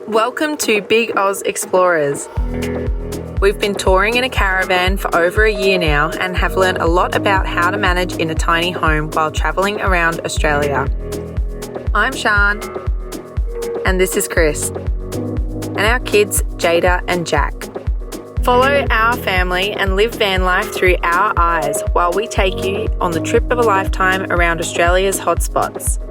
Welcome to Big Oz Explorers. We've been touring in a caravan for over a year now and have learned a lot about how to manage in a tiny home while travelling around Australia. I'm Shan, and this is Chris, and our kids Jada and Jack. Follow our family and live van life through our eyes while we take you on the trip of a lifetime around Australia's hotspots.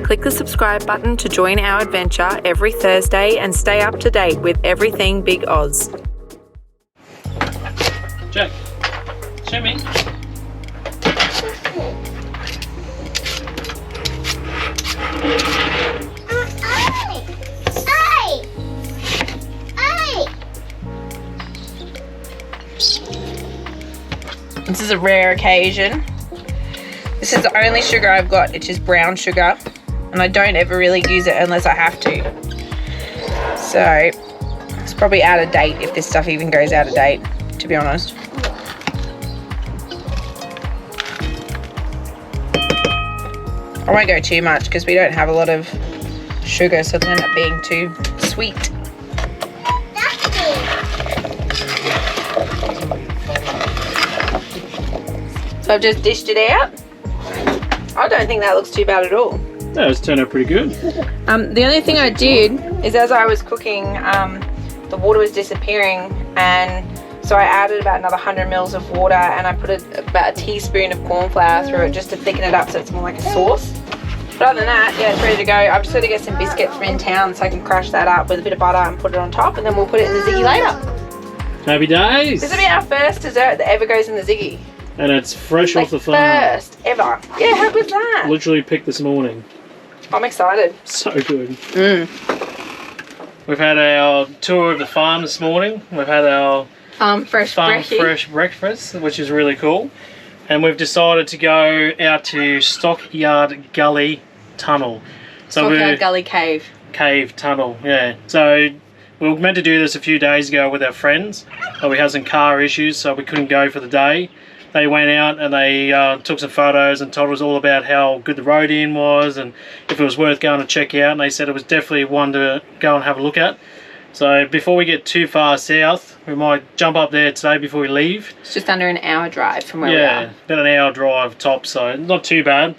Click the subscribe button to join our adventure every Thursday and stay up to date with everything Big Oz. Jack, show me. This is a rare occasion. This is the only sugar I've got, which is brown sugar, and I don't ever really use it unless I have to. So it's probably out of date if this stuff even goes out of date, to be honest. I won't go too much because we don't have a lot of sugar, so it'll end up being too sweet. So I've just dished it out. I don't think that looks too bad at all. No, it's turned out pretty good. The only thing I did is as I was cooking, the water was disappearing, and so I added about another 100 mils of water, and I put about a teaspoon of corn flour through it just to thicken it up so it's more like a sauce. But other than that, yeah, it's ready to go. I'm just going to get some biscuits from in town so I can crush that up with a bit of butter and put it on top, and then we'll put it in the ziggy later. Happy days! This will be our first dessert that ever goes in the ziggy. And it's fresh off the farm. First ever. Yeah, how good's that? Literally picked this morning. I'm excited. So good. We've had our tour of the farm this morning. We've had our fresh breakfast, which is really cool. And we've decided to go out to Stockyard Gully Tunnel. Stockyard Gully Cave. Cave Tunnel, yeah. So we were meant to do this a few days ago with our friends, but we had some car issues, so we couldn't go for the day. They went out and they took some photos and told us all about how good the road in was and if it was worth going to check out, and they said it was definitely one to go and have a look at. So before we get too far south, we might jump up there today before we leave. It's just under an hour drive from where we are. Yeah, about an hour drive tops, so not too bad.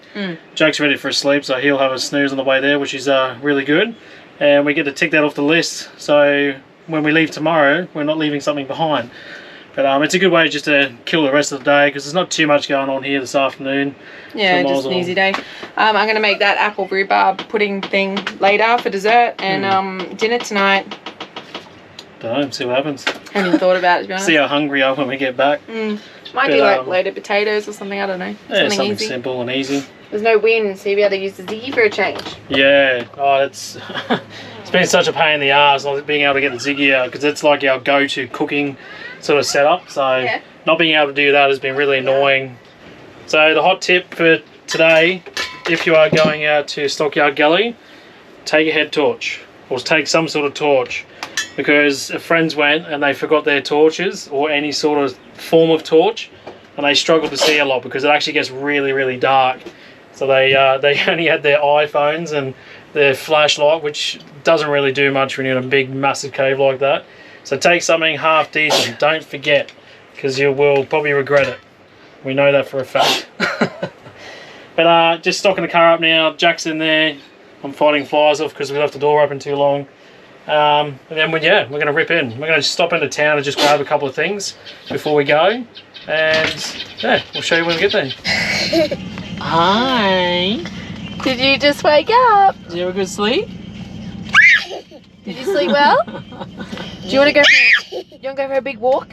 Jack's ready for a sleep, so he'll have a snooze on the way there, which is really good. And we get to tick that off the list, so when we leave tomorrow, we're not leaving something behind. But it's a good way just to kill the rest of the day because there's not too much going on here this afternoon. Yeah, just an easy day. I'm going to make that apple rhubarb pudding thing later for dessert, and dinner tonight. Don't know, see what happens. Haven't even thought about it, to be honest. See how hungry I am when we get back. Might do like loaded potatoes or something, I don't know. Yeah, something easy. Simple and easy. There's no wind, so you'll be able to use the ziggy for a change. Yeah, it's it's been such a pain in the arse not being able to get the ziggy out because it's like our go-to cooking sort of setup. So not being able to do that has been really annoying. So the hot tip for today, if you are going out to Stockyard Gully, take a head torch or take some sort of torch, because if friends went and they forgot their torches or any sort of form of torch, and they struggle to see a lot because it actually gets really, really dark. So they only had their iPhones and their flashlight, which doesn't really do much when you're in a big, massive cave like that. So take something half decent. Don't forget, because you will probably regret it. We know that for a fact. But just stocking the car up now. Jack's in there. I'm fighting flies off because we left the door open too long. And then we're going to rip in. We're going to stop into town and just grab a couple of things before we go. And yeah, we'll show you when we get there. Hi. Did you just wake up? Did you have a good sleep? Did you sleep well? Do you want to go for a big walk?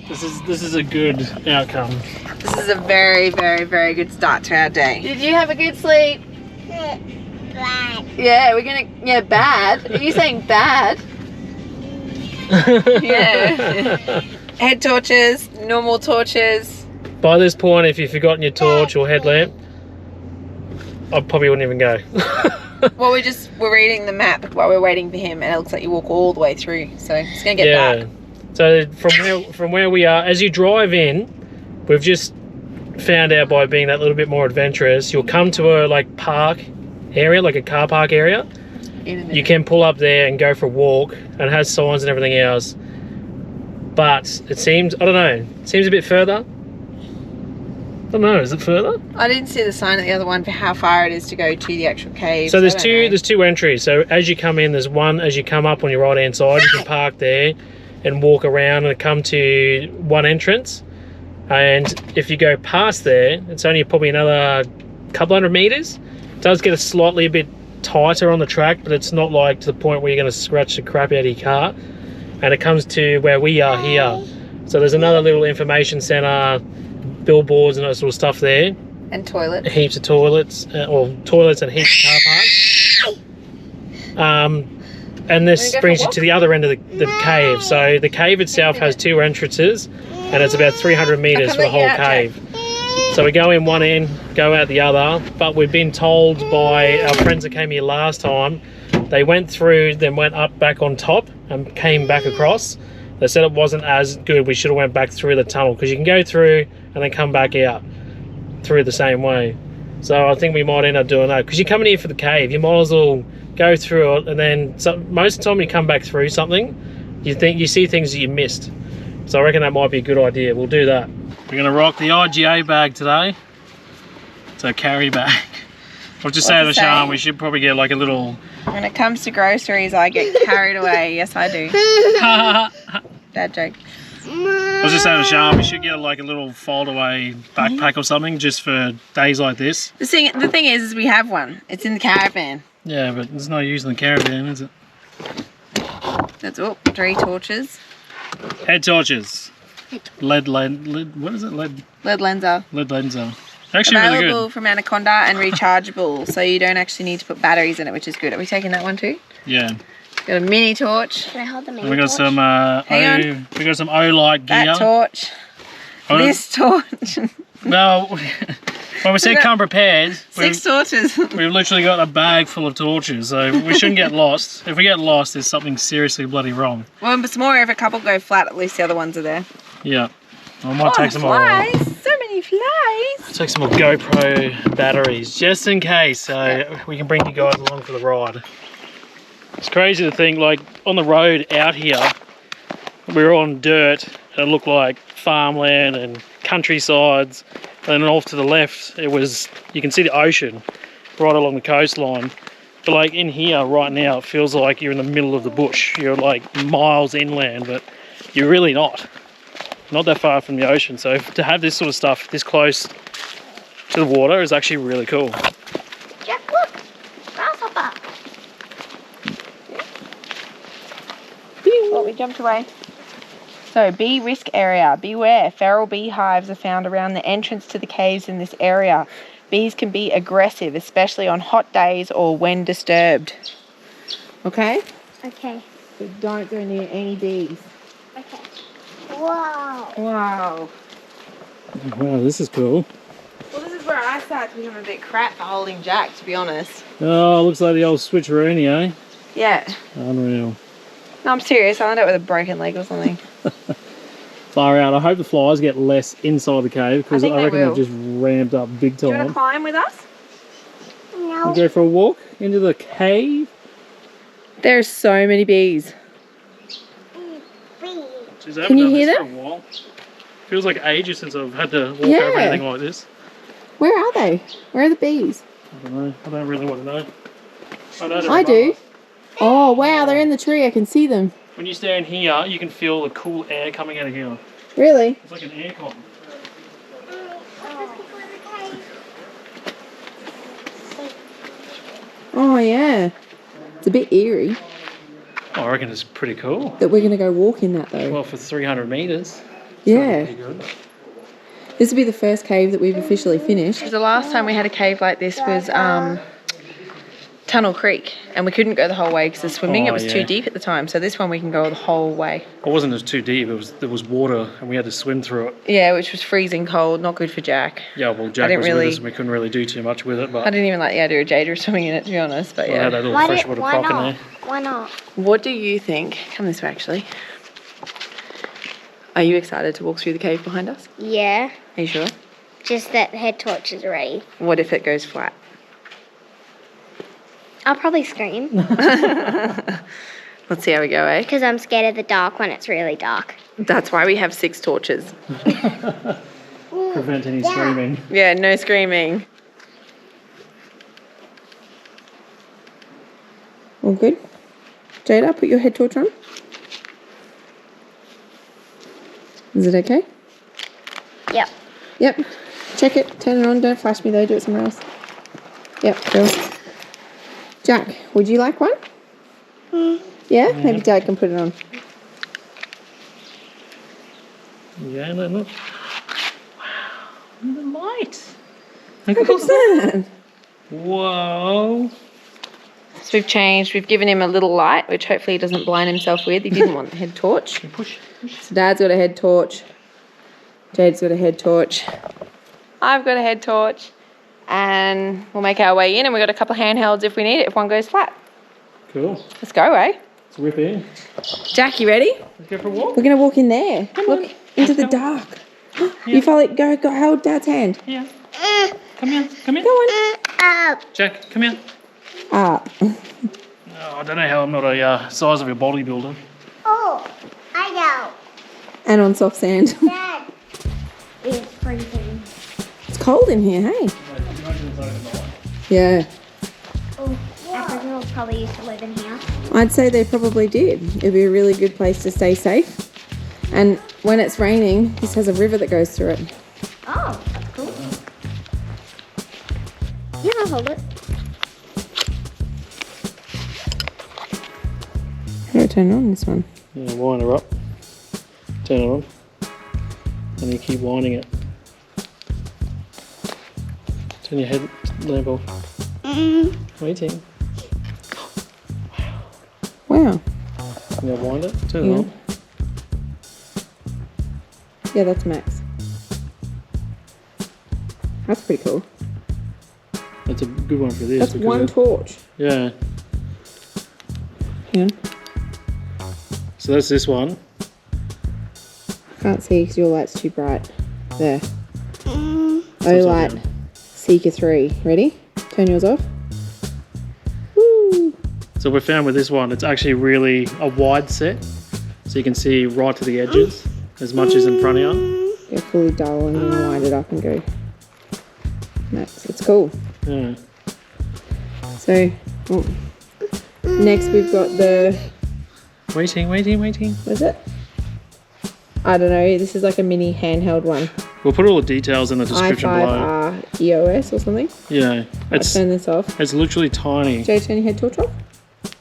This is a good outcome. This is a very, very, very good start to our day. Did you have a good sleep? Bad. Yeah, bad. Are you saying bad? Yeah. Head torches, normal torches. By this point, if you've forgotten your torch or headlamp, I probably wouldn't even go. Well, we're reading the map while we're waiting for him, and it looks like you walk all the way through, so it's gonna get dark. So from where we are, as you drive in, we've just found out by being that little bit more adventurous, you'll come to a park area, like a car park area, you can pull up there and go for a walk, and it has signs and everything else. But it seems, I don't know, it seems a bit further. I don't know, is it further? I didn't see the sign at the other one for how far it is to go to the actual cave. So there's two entries. So as you come in, there's one as you come up on your right hand side. You can park there and walk around and come to one entrance. And if you go past there, it's only probably another couple hundred meters. It does get a bit tighter on the track, but it's not like to the point where you're going to scratch the crap out of your car. And it comes to where we are here. So there's another little information centre, billboards and that sort of stuff there. And toilets. Heaps of toilets, or toilets and heaps of car parks. And this brings you to the other end of the cave. So the cave itself has two entrances, and it's about 300 metres for the whole cave. So we go in one end, go out the other, but we've been told by our friends that came here last time, they went through, then went up back on top and came back across. They said it wasn't as good. We should have went back through the tunnel, because you can go through and then come back out through the same way. So I think we might end up doing that, because you're coming here for the cave. You might as well go through it, and then most of the time when you come back through something, you see things that you missed. So I reckon that might be a good idea. We'll do that. We're going to rock the IGA bag today. It's a carry bag. I'll just say to Sean, we should probably get like a little... When it comes to groceries, I get carried away. Yes, I do. Bad joke. I was just saying to Sean, we should get like a little fold-away backpack or something, just for days like this. The thing is we have one. It's in the caravan. Yeah, but there's no use in the caravan, is it? That's all. 3 torches. Head torches. Lead, what is it? Lead lenser. Lead lenser. Actually Available really good. from Anaconda and rechargeable, so you don't actually need to put batteries in it, which is good. Are we taking that one too? Yeah. Got a mini torch. Can I hold the mini And we got torch? some we got some O-light gear. That torch. This torch. Well, when we said come prepared, 6 torches. we've literally got a bag full of torches, so we shouldn't get lost. If we get lost, there's something seriously bloody wrong. Well, but more if a couple go flat, at least the other ones are there. Yeah. I might take some more. Flies! So many flies! Take some more GoPro batteries, just in case, so we can bring you guys along for the ride. It's crazy to think, like, on the road out here, we were on dirt, and it looked like farmland and countrysides, and then off to the left, it was, you can see the ocean right along the coastline. But like in here right now, it feels like you're in the middle of the bush. You're like miles inland, but you're really not that far from the ocean. So to have this sort of stuff this close to the water is actually really cool. Jack, look! Grasshopper! Oh, we jumped away. So, bee risk area. Beware, feral beehives are found around the entrance to the caves in this area. Bees can be aggressive, especially on hot days or when disturbed. Okay? Okay. So don't go near any bees. Okay. Wow. Wow. Wow, this is cool. Well, this is where I start to become a bit crap for holding Jack, to be honest. Oh, looks like the old switcheroonie, eh? Yeah. Unreal. No, I'm serious. I'll end up with a broken leg or something. Far out. I hope the flies get less inside the cave, because I reckon they've just ramped up big time. Do you want to climb with us? No. You go for a walk into the cave? There's so many bees. Jeez, Can you hear them? For a while. Feels like ages since I've had to walk over Yeah. anything like this. Where are they? Where are the bees? I don't know. I don't really want to know. I do. Oh, wow, they're in the tree. I can see them. When you stand here, you can feel the cool air coming out of here. Really? It's like an aircon. Oh, yeah. It's a bit eerie Oh, I reckon it's pretty cool. that we're going to go walk in that, though. Well, for 300 metres. Yeah. Pretty good. This will be the first cave that we've officially finished. The last time we had a cave like this was Tunnel Creek, and we couldn't go the whole way because the swimming, it was too deep at the time. So this one we can go the whole way. It wasn't just too deep, there was water and we had to swim through it. Yeah, which was freezing cold, not good for Jack. Yeah, well, Jack was with us and we couldn't really do too much with it. But I didn't even like the idea of Jada swimming in it, to be honest, but I had yeah. that little freshwater croc in there. Why not? What do you think? Come this way, actually. Are you excited to walk through the cave behind us? Yeah. Are you sure? Just that head torch is ready. What if it goes flat? I'll probably scream. Let's see how we go, eh? Because I'm scared of the dark when it's really dark. That's why we have 6 torches. Prevent any screaming. Yeah, no screaming. All good? Jada, put your head torch on. Is it okay? Yep. Yep. Check it. Turn it on. Don't flash me though. Do it somewhere else. Yep. Cool. Jack, would you like one? Yeah? Maybe Dad can put it on. Yeah, no, look. Wow. Look at the light. Look at that. Whoa. So we've changed. We've given him a little light, which hopefully he doesn't blind himself with. He didn't want the head torch. Push. So Dad's got a head torch. Jade's got a head torch. I've got a head torch. And we'll make our way in, and we've got a couple of handhelds if we need it, if one goes flat. Cool. Let's go, eh? Let's whip in. Jack, you ready? Let's go for a walk. We're going to walk in there. Look, into the dark. You follow it. Go, hold Dad's hand. Yeah. Come here. Go on. Jack, come here. Up. Oh, I don't know how I'm not a size of a bodybuilder. Oh, I know. And on soft sand. Dad. It's freezing. It's cold in here, hey? Yeah. Oh, Aboriginals probably used to live in here. I'd say they probably did. It'd be a really good place to stay safe. And when it's raining, this has a river that goes through it. Oh, that's cool. Yeah, I'll hold it. How do I turn on this one? Yeah, wind her up. Turn it on. And you keep winding it. Turn your head lamp off. Waiting. Wow. Now wind it. Turn it on. Yeah, that's max. That's pretty cool. That's a good one for this. That's one torch. Yeah. Hang on. So that's this one. I can't see because your light's too bright. There. So O-Light down. Seeker 3. Ready? Turn yours off. Woo! So we found with this one, it's actually really a wide set. So you can see right to the edges as much as in front of you. Go fully dull and then wind it up and go max. It's cool. Yeah. So, next we've got the, Waiting. what is it? I don't know. This is like a mini handheld one. We'll put all the details in the description below. i5R EOS or something. Yeah. I'll turn this off. It's literally tiny. Jay, turn your head torch off.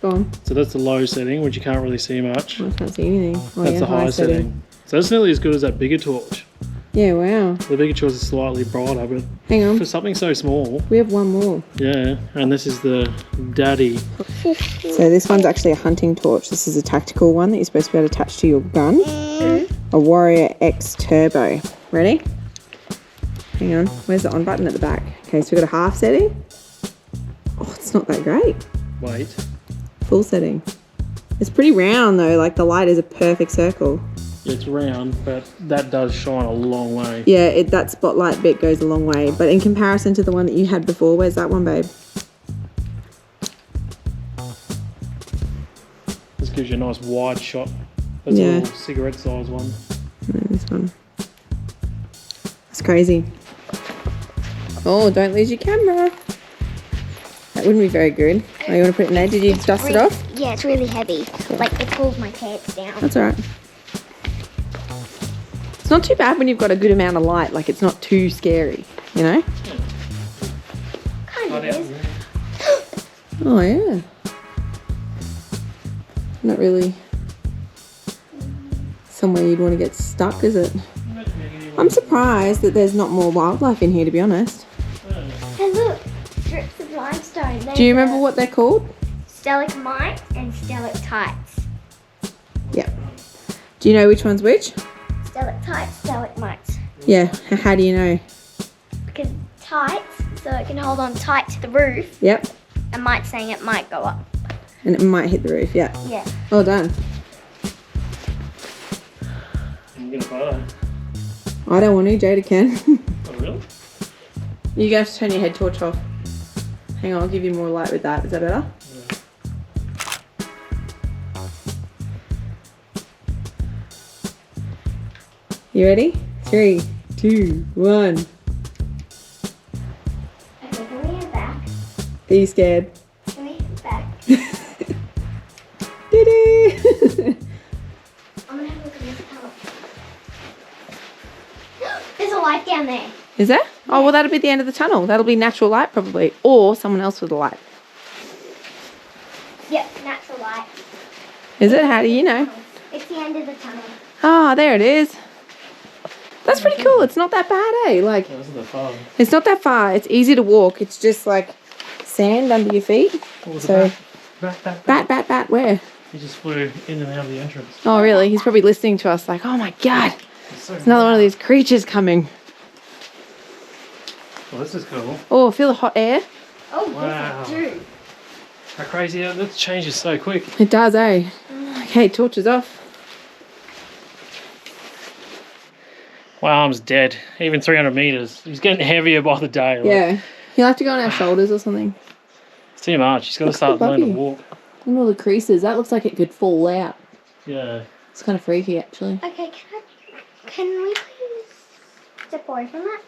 Go on. So that's the low setting, which you can't really see much. I can't see anything. Oh, That's yeah, the high setting. So that's nearly as good as that bigger torch. Yeah, wow. The bigger torch is slightly brighter, but Hang on. for something so small, We have one more. yeah. And this is the daddy. So this one's actually a hunting torch. This is a tactical one that you're supposed to be able to attach to your gun. A Warrior X Turbo. Ready? Hang on. Where's the on button at the back? Okay, so we've got a half setting. Oh, it's not that great. Wait. Full setting. It's pretty round though. Like the light is a perfect circle. It's round, but that does shine a long way. Yeah, that spotlight bit goes a long way. But in comparison to the one that you had before, where's that one, babe? This gives you a nice wide shot. That's Yeah. a little cigarette size one. And then this one. That's crazy. Oh, don't lose your camera. That wouldn't be very good. Oh, you want to put it in there? Did you dust it off? Yeah, it's really heavy. Like it pulls my pants down. That's alright. It's not too bad when you've got a good amount of light. Like, it's not too scary, you know? Kind of is. Oh, yeah. Not really somewhere you'd want to get stuck, is it? I'm surprised that there's not more wildlife in here, to be honest. Hey, look, strips of limestone. Do you remember what they're called? Stalagmites and stalactites. Yeah. Do you know which one's which? Stalactites, stalagmites. Yeah. How do you know? Because tight, so it can hold on tight to the roof, Yep. and might saying it might go up. And it might hit the roof, yeah. Yeah. Well done. I'm gonna photo. I don't want to, Jada can. Oh, really? You have to turn your head torch off. Hang on, I'll give you more light with that. Is that better? You ready? 3, 2, 1. Okay, can we head back? Are you scared? Can we head back? Doo-doo! I'm gonna have a look at this tunnel. There's a light down there. Is there? Oh, well, that'll be the end of the tunnel. That'll be natural light probably. Or someone else with a light. Yep, natural light. Is it? How do you know? It's the end of the tunnel. Ah, there it is. That's pretty cool. It's not that bad, eh? Like, That wasn't that far. it's not that far. It's easy to walk. It's just like sand under your feet. What was So, bat? bat, where? He just flew in and out of the entrance. Oh, really? He's probably listening to us like, oh my God, So there's another one of these creatures coming. Well, this is cool. Oh, feel the hot air? Oh, Wow. yes, I do. How crazy that changes so quick. It does, eh? Okay, torches off. My arm's dead. Even 300 meters. He's getting heavier by the day. Like, Yeah. He'll have to go on our shoulders or something. It's too much. He's got to Look at start the learning to puppy. walk. Look at all the creases. That looks like it could fall out. Yeah. It's kind of freaky, actually. Okay, can we please step away from that?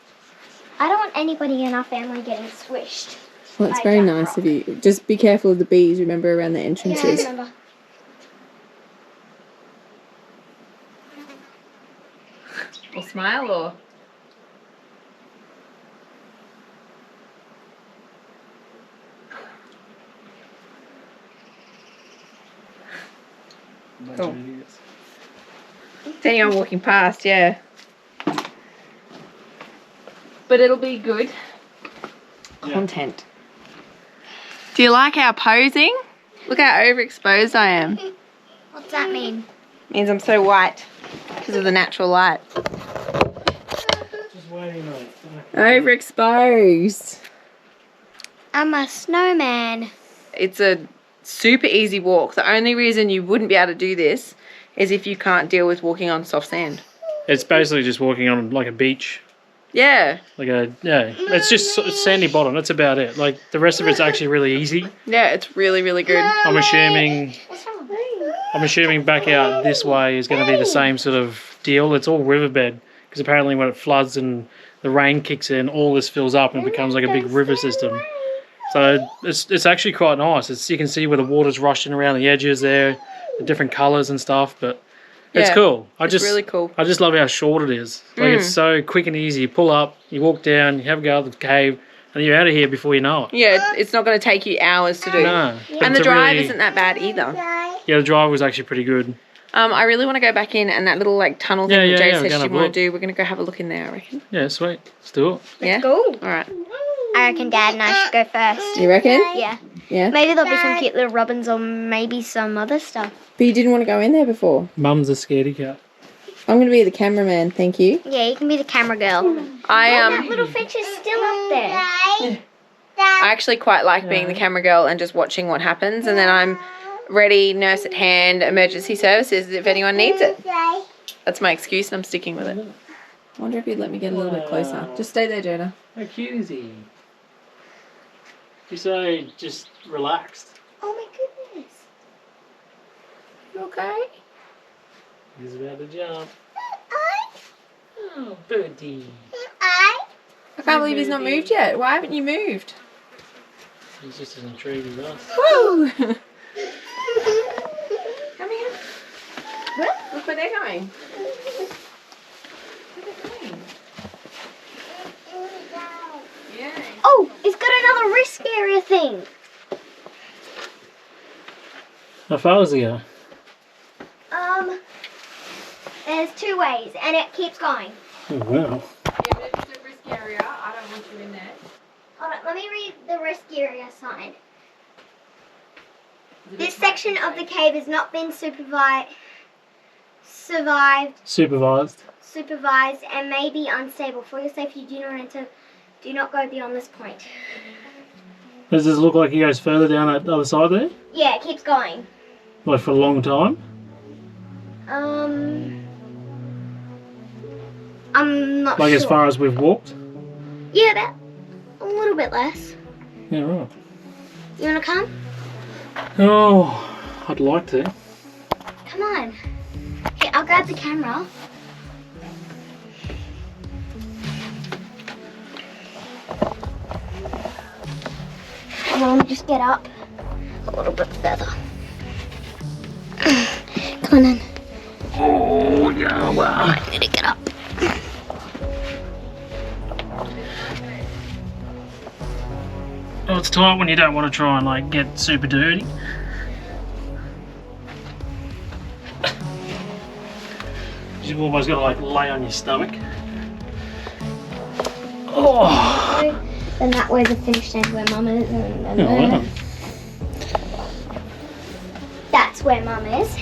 I don't want anybody in our family getting swished. Well, it's I very don't nice rock. of you. Just be careful of the bees, remember, around the Yeah, I entrances. remember. Or smile, or... Cool. It's anyone walking past, yeah. But it'll be good content. Do you like our posing? Look how overexposed I am. What's that mean? Means I'm so white because of the natural light. Just waiting, mate. Overexposed. I'm a snowman. It's a super easy walk. The only reason you wouldn't be able to do this is if you can't deal with walking on soft sand. It's basically just walking on like a beach. Yeah. It's just sandy bottom. That's about it. Like the rest of it's actually really easy. Yeah, it's really, really good. I'm assuming What's wrong? back out this way is going to be the same sort of deal. It's all riverbed because apparently when it floods and the rain kicks in, all this fills up and it becomes like a big river system. So it's actually quite nice. You can see where the water's rushing around the edges there, the different colours and stuff. But it's cool. It's really cool. I just love how short it is. Like it's so quick and easy. You pull up, you walk down, you have a go at the cave, and you're out of here before you know it. Yeah, it's not going to take you hours to do. No. And the drive isn't that bad either. Yeah, the drive was actually pretty good. I really want to go back in and that little like tunnel thing that Jay said she we're want gonna to do. We're going to go have a look in there, I reckon. Yeah, sweet. Let's do it. Yeah? Go. All right. I reckon Dad and I should go first. You reckon? Yeah. Yeah. Maybe there'll be some cute little robins or maybe some other stuff. But you didn't want to go in there before. Mum's a scaredy cat. I'm going to be the cameraman, thank you. Yeah, you can be the camera girl. I Little finch is still up there. I actually quite like being the camera girl and just watching what happens, and then I'm ready, nurse at hand, emergency services if anyone needs it. That's my excuse and I'm sticking with it. I wonder if you'd let me get a little bit closer. Just stay there, Jada. How cute is he? He's so just relaxed. Oh my goodness. You okay? He's about to jump. Oh, birdie. I can't believe he's not moved yet. Why haven't you moved? He's just as intrigued as us. Woo! Come here. Look where they're going. Yeah. Oh, it's got another risk area thing. How far is he go? There's 2 ways and it keeps going. Oh, wow. Yeah, but if it's a risk area, I don't want you in there. Hold on, let me read the risk area sign. This section of the cave has not been supervised and may be unstable. For your safety, do not go beyond this point. Does this look like he goes further down that other side there? Yeah, it keeps going. Like for a long time? I'm not Like sure. as far as we've walked? Yeah, about a little bit less. Yeah, right. You wanna come? Oh, I'd like to. Come on. Here, I'll grab the camera. Come on, let me just get up a little bit further. Come on in. Oh, yeah, wow. I need to get up. Oh, it's tight when you don't want to try and like get super dirty. You've almost got to like lay on your stomach. Oh. Then that way the finished end where Mum is, and then Oh, wow. That's where Mum is.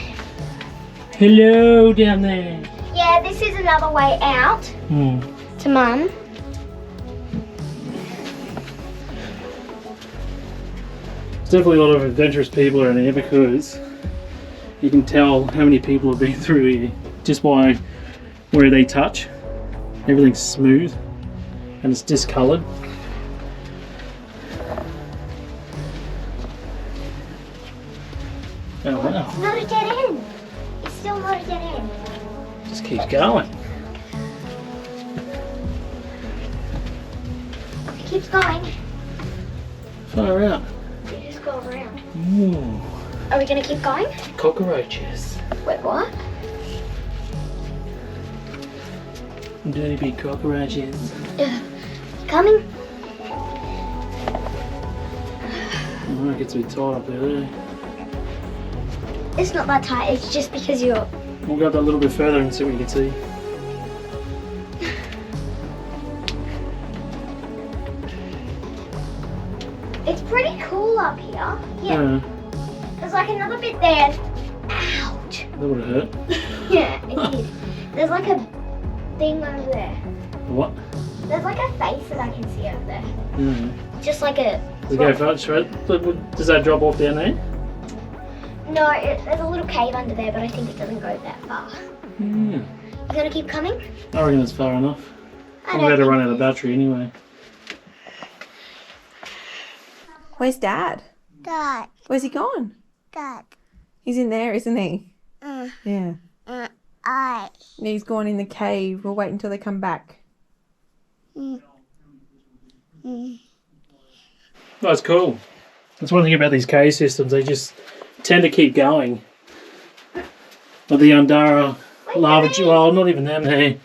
Hello down there. Yeah, this is another way out to Mum. There's definitely a lot of adventurous people around here because you can tell how many people have been through here just by where they touch. Everything's smooth and it's discoloured. Oh wow. It's not a dead end. It's still not a dead end. Just keeps going. It keeps going. Far out. You just go around. Ooh. Are we gonna keep going? Cockroaches. Wait, what? Dirty big cockroaches. Coming? Oh, it gets a bit tight up there, really. It's not that tight. It's just because you're. We'll go up that little bit further and see what you can see. It's pretty cool up here. Yeah. Yeah. There's like another bit there. Ouch. That would have hurt. Yeah, it did. There's like a thing over there. What? There's like a face that I can see over there. Yeah. Just like a. Does it go far straight? Does that drop off down there? No, there's a little cave under there, but I think it doesn't go that far. Yeah. You gonna keep coming? I reckon it's far enough. I I'm don't about to think run out it of is. battery anyway. Where's Dad? Dad, Where's he gone? Dad, He's in there, isn't he? Yeah. I. He's gone in the cave. We'll wait until they come back. That's cool. That's one thing about these cave systems. They just tend to keep going. Like the Undara lava. Well, not even them. They.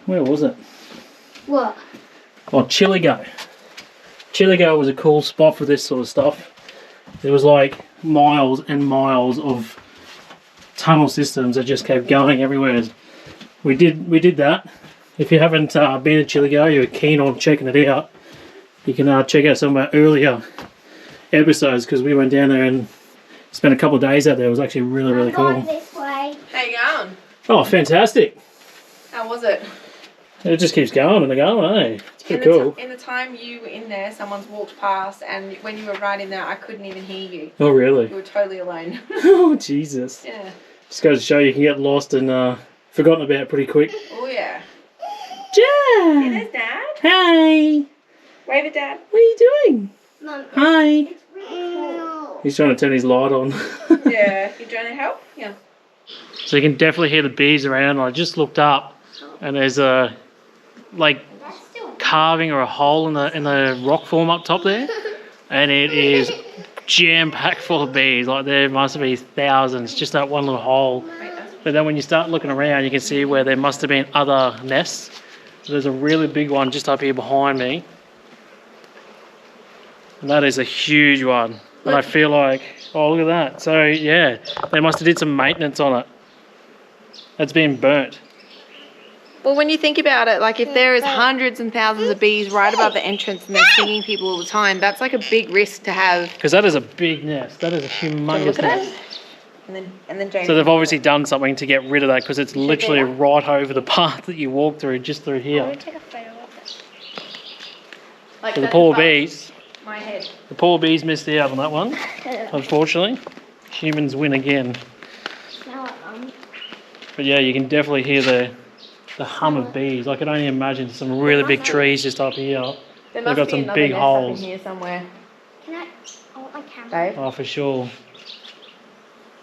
Where was it? What? Oh, Chiligo. Chiligo was a cool spot for this sort of stuff. There was like miles and miles of tunnel systems that just kept going everywhere. We did that. If you haven't been to Chiligo, you're keen on checking it out, you can check out some of our earlier episodes because we went down there and spent a couple of days out there. It was actually really I'm going cool. this way. How you going? Oh, fantastic. How was it? It just keeps going and going, eh? It's pretty cool. In the time you were in there, someone's walked past, and when you were right in there, I couldn't even hear you. Oh, really? You were totally alone. Oh, Jesus. Yeah. Just goes to show you can get lost and forgotten about pretty quick. Oh, yeah. Jan! There's Dad. Hey! Wave at Dad. What are you doing? Mum, Hi! it's really cool. He's trying to turn his light on. Yeah. You trying to help? Yeah. So you can definitely hear the bees around. I just looked up and there's a like That's still. carving or a hole in the rock form up top there. And it is jam-packed full of bees. Like there must be thousands, just that one little hole. But then when you start looking around, you can see where there must have been other nests. So there's a really big one just up here behind me. And that is a huge one. And I feel like, oh, look at that. So yeah, they must have did some maintenance on it. It's been burnt. Well, when you think about it, like if there is hundreds and thousands of bees right above the entrance and they're stinging people all the time, that's like a big risk to have. Because that is a big nest. That is a humongous Look at nest. it. And then James. So they've obviously done something to get rid of that because it's literally right over the path that you walk through, just through I'm here. gonna take a photo of it. Like So the that's poor above bees, My head. missed out on that one, unfortunately. Humans win again. Smell it, Mum. But yeah, you can definitely hear the hum of bees. I can only imagine some really big trees just up here. There They've must got be some another big nest holes. up in here somewhere. Can I? babe. Oh, for sure.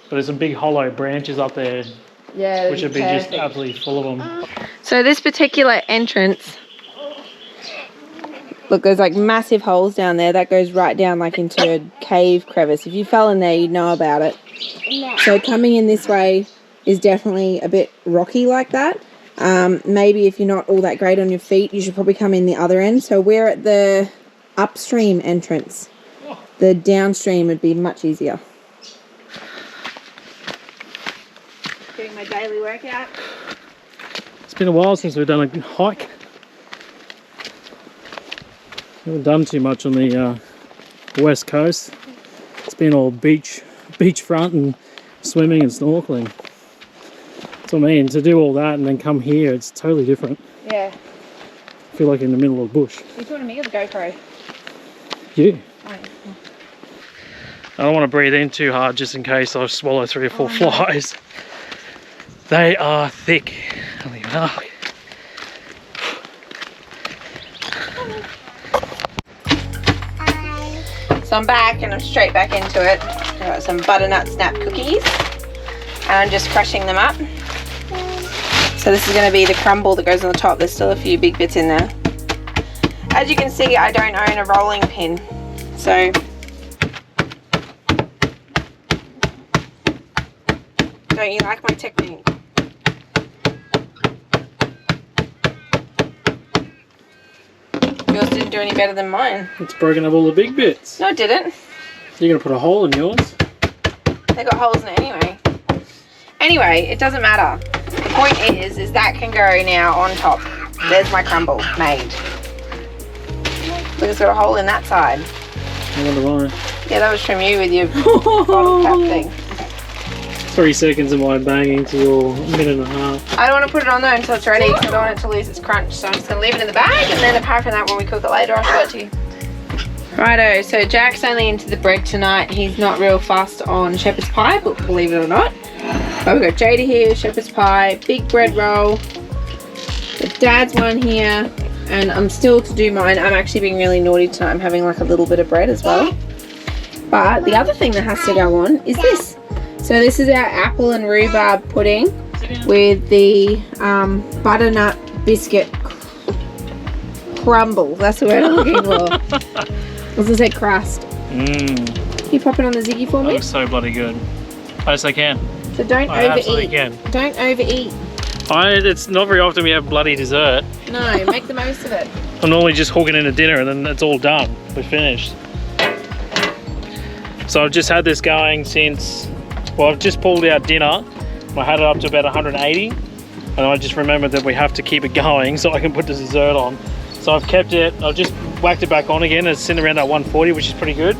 But there's some big hollow branches up there, Yeah, which would be just absolutely full of them. So this particular entrance, look, there's like massive holes down there. That goes right down like into a cave crevice. If you fell in there, you'd know about it. No. So coming in this way is definitely a bit rocky like that. Maybe if you're not all that great on your feet, you should probably come in the other end. So we're at the upstream entrance. The downstream would be much easier. Doing my daily workout. It's been a while since we've done a hike. Haven't done too much on the west coast. It's been all beachfront and swimming and snorkeling. That's what I mean. To do all that and then come here, it's totally different. Yeah. I feel like in the middle of the bush. You talking to me or the GoPro? You. Oh, I don't want to breathe in too hard just in case I swallow 3 or 4 flies. They are thick. Holy hell. So I'm back and I'm straight back into it. I've got some butternut snap cookies and I'm just crushing them up. So this is going to be the crumble that goes on the top. There's still a few big bits in there. As you can see, I don't own a rolling pin. So don't you like my technique? Yours didn't do any better than mine. It's broken up all the big bits. No, it didn't. You're going to put a hole in yours? They got holes in it anyway. Anyway, it doesn't matter. The point is that can go now on top. There's my crumble made. Look, it's got a hole in that side. I wonder why. Yeah, that was from you with your bottle cap thing. 3 seconds of my banging to your minute and a half. I don't want to put it on there until it's ready because I don't want it to lose its crunch. So I'm just going to leave it in the bag, and then apart from that, when we cook it later, I'll show it to you. Righto, so Jack's only into the bread tonight. He's not real fussed on shepherd's pie, but believe it or not. But we've got Jada here, shepherd's pie, big bread roll. The dad's one here, and I'm still to do mine. I'm actually being really naughty tonight. I'm having like a little bit of bread as well. But the other thing that has to go on is this. So this is our apple and rhubarb pudding with the butternut biscuit crumble. That's the word I'm looking for. I was going to say crust. Can you pop it on the Ziggy for me? Looks so bloody good. Yes, I can. So don't I absolutely overeat. can. Don't overeat. It's not very often we have bloody dessert. No, make the most of it. I'm normally just hooking into dinner and then it's all done. We're finished. So I've just had this going since, well, I've just pulled out dinner. I had it up to about 180 and I just remembered that we have to keep it going so I can put the dessert on. So I've kept it, I've just whacked it back on again. It's sitting around that 140, which is pretty good.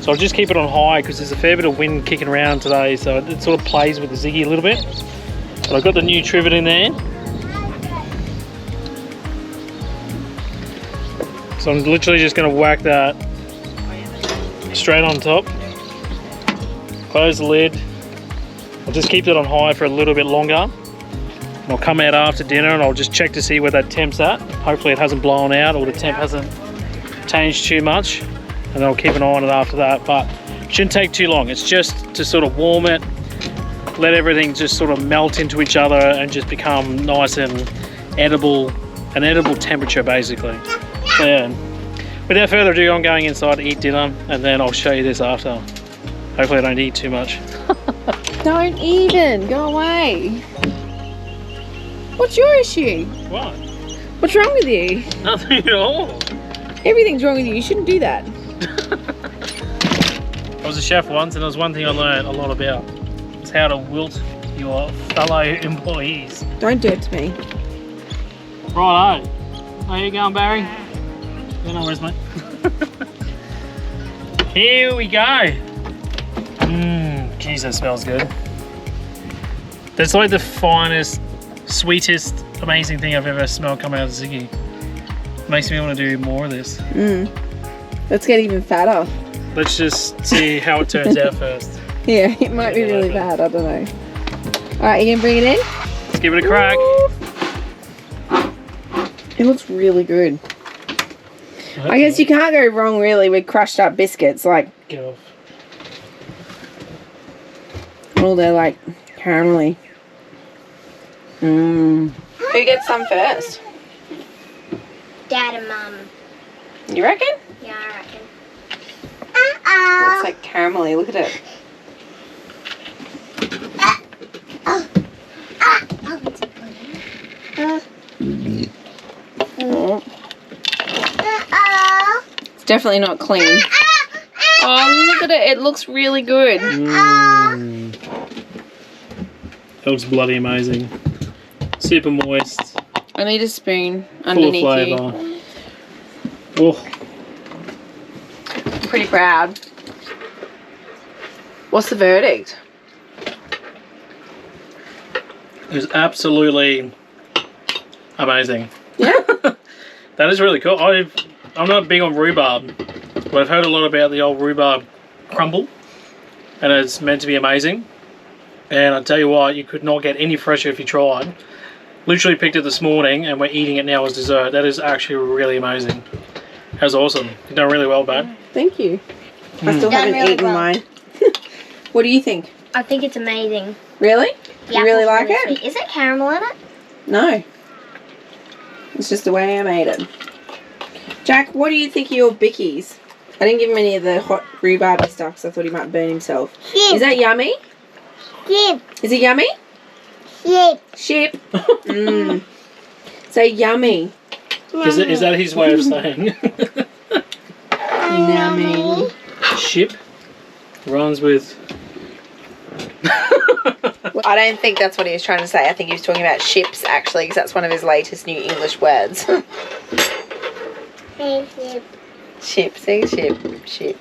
So I'll just keep it on high because there's a fair bit of wind kicking around today, so it sort of plays with the Ziggy a little bit. But I've got the new trivet in there. So I'm literally just going to whack that straight on top. Close the lid. I'll just keep it on high for a little bit longer. I'll come out after dinner and I'll just check to see where that temp's at. Hopefully it hasn't blown out or the temp hasn't changed too much. And then I'll keep an eye on it after that. But it shouldn't take too long. It's just to sort of warm it, let everything just sort of melt into each other and just become nice and edible, an edible temperature basically. So yeah, without further ado, I'm going inside to eat dinner and then I'll show you this after. Hopefully I don't eat too much. Don't even. Go away. What's your issue? What? What's wrong with you? Nothing at all. Everything's wrong with you. You shouldn't do that. I was a chef once and there was one thing I learned a lot about. It's how to wilt your fellow employees. Don't do it to me. Righto. How you going, Barry? Yeah, no worries, mate. Here we go. Geez, that smells good. That's like the finest, sweetest, amazing thing I've ever smelled come out of Ziggy. Makes me want to do more of this. Let's get even fatter. Let's just see how it turns out first. Yeah, it might be really bad. I don't know. Alright, you gonna bring it in? Let's give it a crack. It looks really good. I guess you can't go wrong really with crushed up biscuits. Like, Get off. Oh, they're like caramelly. Who gets some first? Dad and Mum. You reckon? Yeah, I reckon. Oh, it's like caramelly. Look at it. Oh. It's definitely not clean. Oh, look at it. It looks really good. That looks bloody amazing. Super moist. I need a spoon Full underneath of you. flavour. Oh, Pretty proud. What's the verdict? it's absolutely amazing. Yeah. That is really cool. I'm not big on rhubarb, but I've heard a lot about the old rhubarb crumble, and it's meant to be amazing. And I tell you what, you could not get any fresher if you tried. Literally picked it this morning, and we're eating it now as dessert. That is actually really amazing. That's awesome. You've done really well, babe. Thank you. I still haven't really eaten well. mine. What do you think? I think it's amazing. Really? The You really like apple's it? sweet. Is it caramel in it? No. It's just the way I made it. Jack, what do you think of your bickies? I didn't give him any of the hot rhubarby stuff because I thought he might burn himself. Ship. Is that yummy? Ship. Is it yummy? Ship. Ship. Say yummy. Is that his way of saying? Yummy. Ship runs with. I don't think that's what he was trying to say. I think he was talking about ships, actually, because that's one of his latest new English words. Hey, ship. Ship, say ship, ship.